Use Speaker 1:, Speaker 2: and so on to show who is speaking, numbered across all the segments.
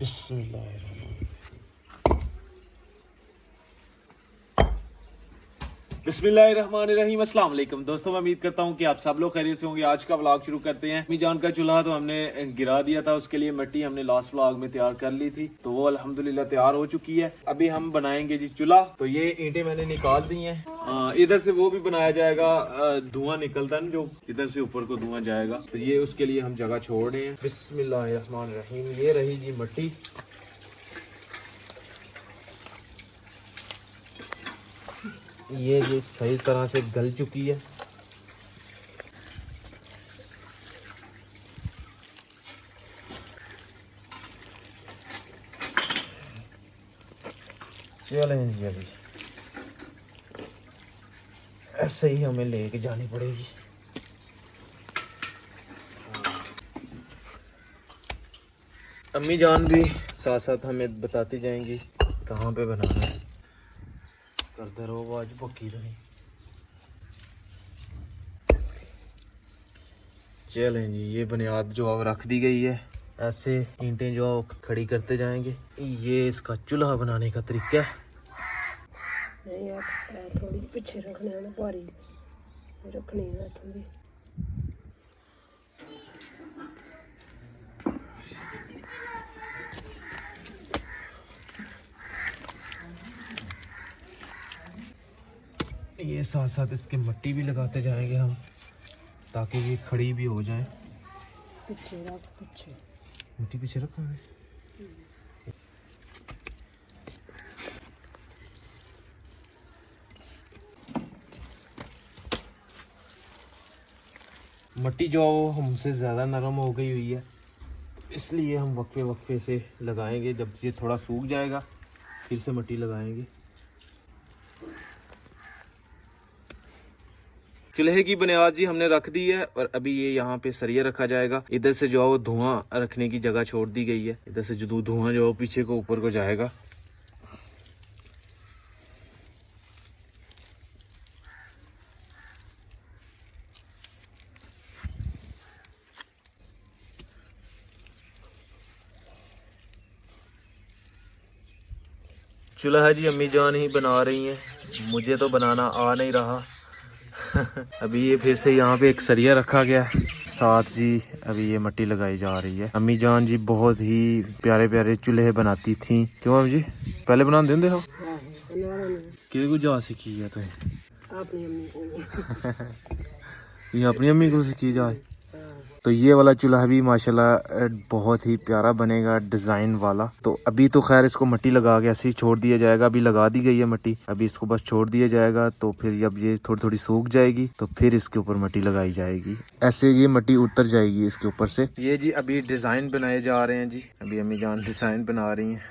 Speaker 1: बिस्मिल्लाहिर्रहमानिर्रहीम। अस्सलाम वालेकुम दोस्तों, मैं उम्मीद करता हूँ कि आप सब लोग खैरियत से होंगे। आज का व्लॉग शुरू करते हैं। अम्मी जान का चूल्हा तो हमने गिरा दिया था, उसके लिए मिट्टी हमने लास्ट व्लॉग में तैयार कर ली थी, तो वो अल्हम्दुलिल्लाह तैयार हो चुकी है। अभी हम बनाएंगे जी चूल्हा। तो ये ईंटें मैंने निकाल दी हैं। इधर से वो भी बनाया जाएगा, धुआं निकलता है ना जो इधर से ऊपर को धुआं जाएगा, तो ये उसके लिए हम जगह छोड़ रहे हैं। बिस्मिल्लाहिर्रहमानिर्रहीम। ये रही जी मिट्टी। ये जी सही तरह से गल चुकी है। चलें जी, अभी ऐसे ही हमें लेके जानी पड़ेगी। अम्मी जान भी साथ साथ हमें बताती जाएंगी कहाँ पे बनाना है। करते रहो आज पक्की तो नहीं। चलें जी, ये बुनियाद जो अब रख दी गई है, ऐसे ईंटें जो खड़ी करते जाएंगे। ये इसका चूल्हा बनाने का तरीका है।
Speaker 2: नहीं आप थोड़ी पीछे रखने है ना, भारी रखनी है थोड़ी।
Speaker 1: ये साथ साथ इसके मिट्टी भी लगाते जाएंगे हम, ताकि ये खड़ी भी हो जाए।
Speaker 2: पीछे रख, पीछे
Speaker 1: मिट्टी पीछे रखा है। मिट्टी जो हमसे ज़्यादा नरम हो गई हुई है, इसलिए हम वक्फे वक्फे से लगाएंगे। जब ये थोड़ा सूख जाएगा फिर से मिट्टी लगाएंगे। चूल्हे की बुनियाद जी हमने रख दी है, और अभी ये यहाँ पे सरिया रखा जाएगा। इधर से जो है वो धुआं रखने की जगह छोड़ दी गई है। इधर से जो धुआं जो पीछे को ऊपर को जाएगा। चूल्हा जी अम्मी जान ही बना रही हैं, मुझे तो बनाना आ नहीं रहा। अभी ये फिर से यहाँ पे एक सरिया रखा गया साथ जी। अभी ये मिट्टी लगाई जा रही है। अम्मी जान जी बहुत ही प्यारे प्यारे चूल्हे बनाती थी, क्यों अम्मी जी? पहले बना देंगे हो कि को जा सीखी है
Speaker 2: अपनी अम्मी को।
Speaker 1: ये अपनी अम्मी को सीखी जाए। तो ये वाला चूल्हा भी माशाल्लाह बहुत ही प्यारा बनेगा, डिज़ाइन वाला। तो अभी तो खैर इसको मिट्टी लगा के ऐसे ही छोड़ दिया जाएगा। अभी लगा दी गई है मिट्टी, अभी इसको बस छोड़ दिया जाएगा। तो फिर जब ये थोड़ी थोड़ी सूख जाएगी तो फिर इसके ऊपर मिट्टी लगाई जाएगी। ऐसे ये मिट्टी उतर जाएगी इसके ऊपर से। ये जी अभी डिज़ाइन बनाए जा रहे हैं जी। अभी अम्मी जान डिज़ाइन बना रही हैं।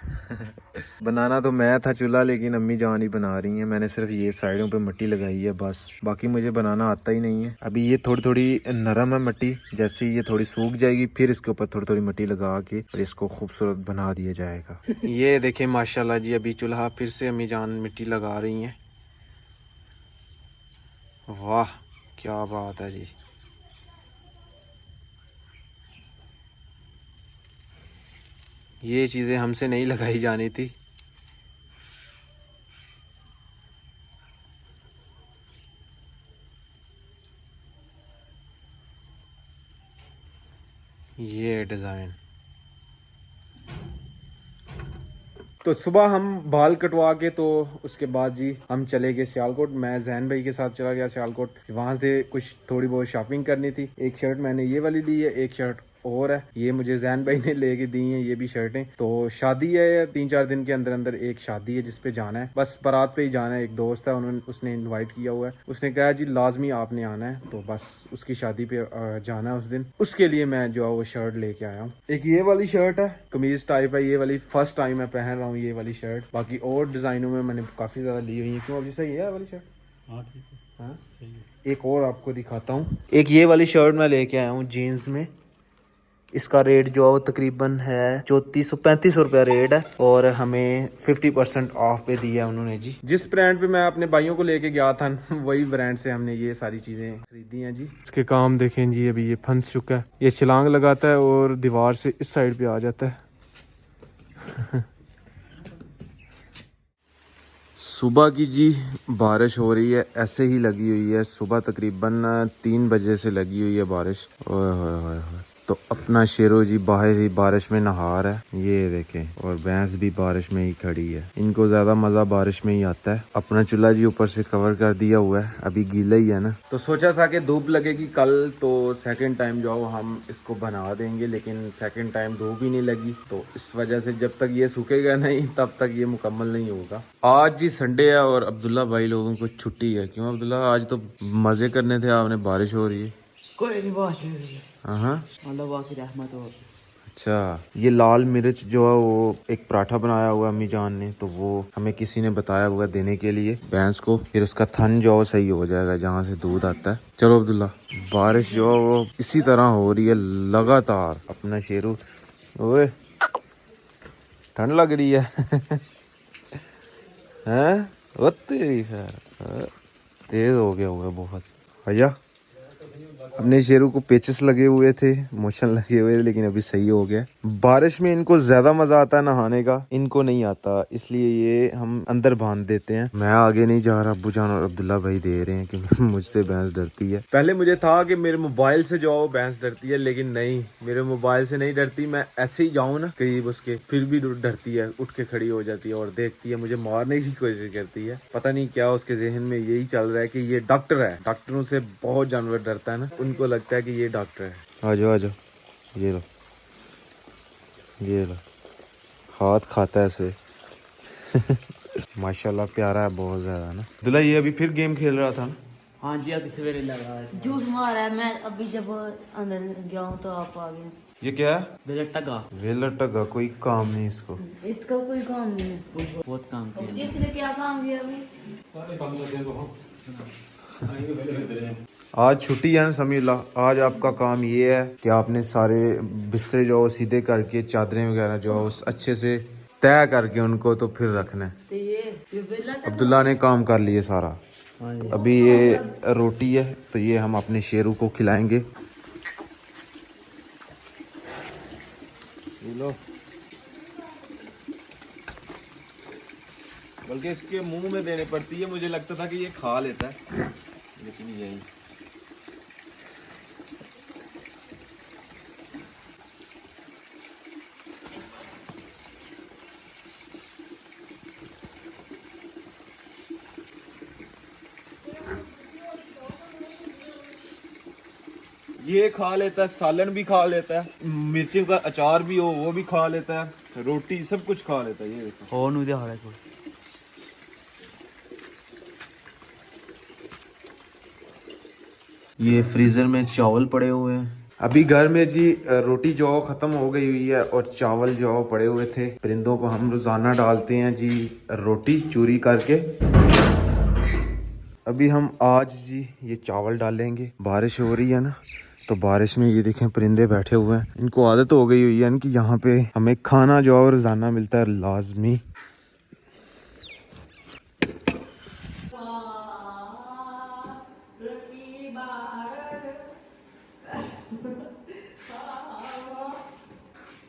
Speaker 1: बनाना तो मैं था चूल्हा, लेकिन अम्मी जान ही बना रही हैं। मैंने सिर्फ ये साइडों पे मिट्टी लगाई है बस, बाकी मुझे बनाना आता ही नहीं है। अभी ये थोड़ी थोड़ी नरम है मिट्टी, जैसे ये थोड़ी सूख जाएगी फिर इसके ऊपर थोड़ी थोड़ी मिट्टी लगा के और इसको खूबसूरत बना दिया जाएगा। ये देखें माशाल्लाह जी, अभी चूल्हा फिर से अम्मी जान मिट्टी लगा रही हैं। वाह क्या बात है जी। ये चीज़ें हमसे नहीं लगाई जानी थी। ये डिज़ाइन तो सुबह हम बाल कटवा के, तो उसके बाद जी हम चले गए सियालकोट। मैं जैन भाई के साथ चला गया सियालकोट। वहाँ से कुछ थोड़ी बहुत शॉपिंग करनी थी। एक शर्ट मैंने ये वाली ली है, एक शर्ट और है, ये मुझे जैन भाई ने लेके दी हैं ये भी शर्टें। तो शादी है 3-4 दिन के अंदर अंदर, एक शादी है जिसपे जाना है, बस बारात पे ही जाना है। एक दोस्त है, उसने इनवाइट किया हुआ है। उसने कहा जी लाजमी आपने आना है, तो बस उसकी शादी पे जाना है उस दिन। उसके लिए मैं जो है वो शर्ट लेके आया हूँ। एक ये वाली शर्ट है, कमीज टाइप है ये वाली, फर्स्ट टाइम मैं पहन रहा हूँ ये वाली शर्ट। बाकी और डिजाइनों में मैंने काफी ज्यादा ली हुई है। क्यों अभी सही है वाली शर्ट? हाँ ठीक है। हाँ सही है। एक और आपको दिखाता हूँ। एक ये वाली शर्ट मैं लेके आया हूँ जीन्स में। इसका रेट जो है वो तकरीबन है 3400-3500 रुपया रेट है, और हमें 50% ऑफ पे दिया उन्होंने जी। जिस ब्रांड पे मैं अपने भाइयों को लेके गया था वही ब्रांड से हमने ये सारी चीजें खरीदी हैं जी। इसके काम देखें जी, अभी ये फंस चुका है। ये छलांग लगाता है और दीवार से इस साइड पे आ जाता है। सुबह की जी बारिश हो रही है, ऐसे ही लगी हुई है। सुबह तकरीबन 3 बजे से लगी हुई है बारिश। ओए होए होए होए। तो अपना शेरो जी बाहर ही बारिश में नहा रहा है, ये देखें। और भैंस भी बारिश में ही खड़ी है। इनको ज्यादा मजा बारिश में ही आता है। अपना चूल्हा जी ऊपर से कवर कर दिया हुआ है, अभी गीला ही है ना। तो सोचा था कि धूप लगेगी कल, तो सेकंड टाइम जो हम इसको बना देंगे, लेकिन सेकंड टाइम धूप ही नहीं लगी। तो इस वजह से जब तक ये सूखेगा नहीं तब तक ये मुकम्मल नहीं होगा। आज जी संडे है और अब्दुल्ला भाई लोगों को छुट्टी है। क्यों अब्दुल्ला, आज तो मजे करने थे आपने, बारिश हो रही है।
Speaker 3: कोई नहीं, बात नहीं,
Speaker 1: हाँ
Speaker 3: अल्लाह की रहमत हो।
Speaker 1: अच्छा, ये लाल मिर्च जो है वो एक पराठा बनाया हुआ है अम्मी जान ने, तो वो हमें किसी ने बताया हुआ देने के लिए भैंस को। फिर उसका थन जो है सही हो जाएगा जहाँ से दूध आता है। चलो अब्दुल्ला, बारिश जो है वो इसी तरह हो रही है लगातार। अपना शेरू, ओए ठंड लग रही है हैं? वो तेरी खैर, तेज हो गया हुआ है बहुत। भैया अपने शेरू को पेचेस लगे हुए थे, मोशन लगे हुए थे, लेकिन अभी सही हो गया। बारिश में इनको ज्यादा मजा आता है नहाने का, इनको नहीं आता, इसलिए ये हम अंदर बांध देते हैं। मैं आगे नहीं जा रहा, अब्बू जान और अब्दुल्ला भाई दे रहे हैं क्योंकि मुझसे भैंस डरती है। पहले मुझे था कि मेरे मोबाइल से जो भैंस डरती है, लेकिन नहीं, मेरे मोबाइल से नहीं डरती। मैं ऐसे ही जाऊँ ना करीब उसके, फिर भी डरती है, उठ के खड़ी हो जाती है और देखती है, मुझे मारने की कोशिश करती है। पता नहीं क्या उसके जहन में यही चल रहा है कि ये डॉक्टर है। डॉक्टरों से बहुत जानवर डरता है ना, उनको लगता है कि ये डॉक्टर है। आ जाओ, ये लो, ये लो, हाथ खाता है ऐसे माशाल्लाह प्यारा है बहुत ज्यादा ना। दुल्ला ये अभी फिर गेम खेल रहा था ना?
Speaker 3: हाँ जी, अभी सवेरे लग रहा है।
Speaker 4: झूठ मारा है, मैं अभी जब अंदर गया हूँ तो आप आ गए।
Speaker 1: ये क्या है?
Speaker 3: बेलटगा,
Speaker 1: वेला टगा, कोई काम नहीं इसको।
Speaker 4: इसका कोई काम नहीं है।
Speaker 3: बहुत काम किया।
Speaker 4: इसने क्या काम किया अभी?
Speaker 1: आज छुट्टी है ना समीला, आज आपका काम ये है कि आपने सारे बिस्तरे जो सीधे करके, चादरें वगैरह जो अच्छे से तय करके उनको तो फिर रखना है।
Speaker 4: तो ये बेला
Speaker 1: अब्दुल्ला ने काम कर लिए सारा।
Speaker 3: हाँ जी।
Speaker 1: अभी ये रोटी है तो ये हम अपने शेरू को खिलाएंगे। ये लो, बल्कि इसके मुंह में देने पड़ती है। मुझे लगता था कि ये खा लेता है, लेकिन यही। ये खा लेता है, सालन भी खा लेता है, मिर्ची का अचार भी हो वो भी खा लेता है, रोटी सब कुछ खा लेता है। ये देखो,
Speaker 3: और नहीं दिखा रहा है कोई।
Speaker 1: ये फ्रीजर में चावल पड़े हुए हैं। अभी घर में जी रोटी जो खत्म हो गई हुई है और चावल जो पड़े हुए थे। परिंदों को हम रोजाना डालते हैं जी रोटी चूरी करके। अभी हम आज जी ये चावल डालेंगे। बारिश हो रही है ना, तो बारिश में ये देखें परिंदे बैठे हुए हैं। इनको आदत हो गई हुई है कि यहाँ पे हमें खाना जो रोजाना मिलता है लाजमी।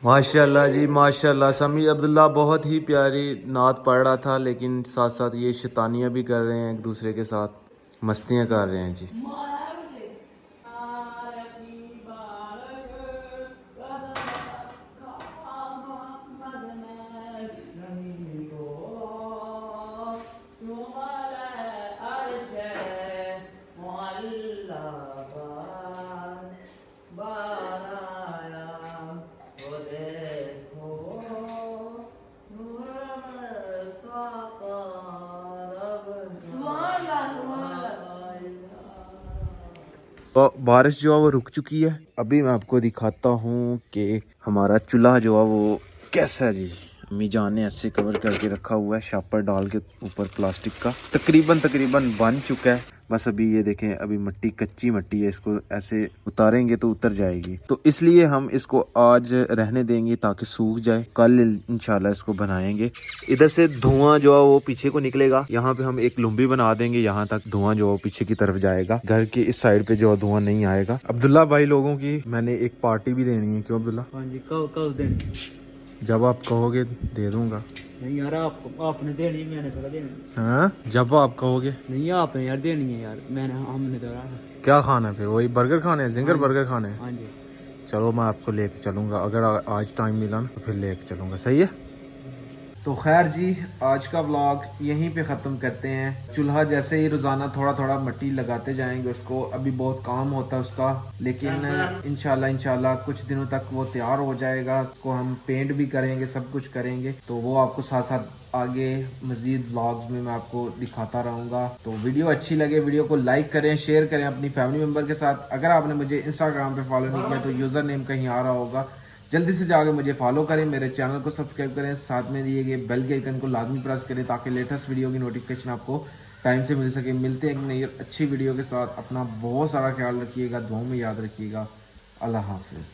Speaker 1: माशाल्लाह जी माशाल्लाह। समी अब्दुल्ला बहुत ही प्यारी नात पढ़ रहा था, लेकिन साथ साथ ये शैतानियाँ भी कर रहे हैं, एक दूसरे के साथ मस्तियाँ कर रहे हैं जी। तो बारिश जो है वो रुक चुकी है। अभी मैं आपको दिखाता हूँ कि हमारा चूल्हा जो है वो कैसा है जी। अम्मी जान ने ऐसे कवर करके रखा हुआ है, शापर डाल के ऊपर प्लास्टिक का। तकरीबन बन चुका है। बस अभी ये देखें, अभी मिट्टी कच्ची मिट्टी है, इसको ऐसे उतारेंगे तो उतर जाएगी। तो इसलिए हम इसको आज रहने देंगे ताकि सूख जाए। कल इंशाल्लाह इसको बनाएंगे। इधर से धुआं जो है वो पीछे को निकलेगा। यहाँ पे हम एक लुम्बी बना देंगे, यहाँ तक धुआं जो है पीछे की तरफ जाएगा। घर के इस साइड पे जो धुआं नहीं आएगा। अब्दुल्ला भाई लोगों की मैंने एक पार्टी भी देनी है। क्यों अब्दुल्ला?
Speaker 3: हाँ जी, कब दें?
Speaker 1: जब आप कहोगे दे दूंगा।
Speaker 3: नहीं यार आपने देनी है, मैंने थोड़ा देना।
Speaker 1: हाँ जब आप कहोगे।
Speaker 3: नहीं आपने यार देनी है यार, मैंने हमने तो यार।
Speaker 1: क्या खाना है फिर? वही बर्गर खाने हैं, जिंगर बर्गर खाने हैं।
Speaker 3: हाँ जी।
Speaker 1: चलो मैं आपको लेके चलूँगा, अगर आज टाइम मिला ना तो फिर लेके चलूँगा, सही है। तो खैर जी, आज का व्लॉग यहीं पे ख़त्म करते हैं। चूल्हा जैसे ही रोज़ाना थोड़ा थोड़ा मिट्टी लगाते जाएंगे उसको, अभी बहुत काम होता है उसका, लेकिन इंशाल्लाह कुछ दिनों तक वो तैयार हो जाएगा। उसको हम पेंट भी करेंगे, सब कुछ करेंगे, तो वो आपको साथ साथ आगे मज़ीद व्लॉग्स में मैं आपको दिखाता रहूँगा। तो वीडियो अच्छी लगे वीडियो को लाइक करें, शेयर करें अपनी फैमिली मेम्बर के साथ। अगर आपने मुझे इंस्टाग्राम पे फॉलो नहीं किया तो यूज़र नेम कहीं आ रहा होगा, जल्दी से जाकर मुझे फॉलो करें, मेरे चैनल को सब्सक्राइब करें, साथ में दिए गए बेल के आइकन को लाजमी प्रेस करें ताकि लेटेस्ट वीडियो की नोटिफिकेशन आपको टाइम से मिल सके। मिलते हैं एक नई अच्छी वीडियो के साथ। अपना बहुत सारा ख्याल रखिएगा, दुआओं में याद रखिएगा। अल्लाह हाफिज़।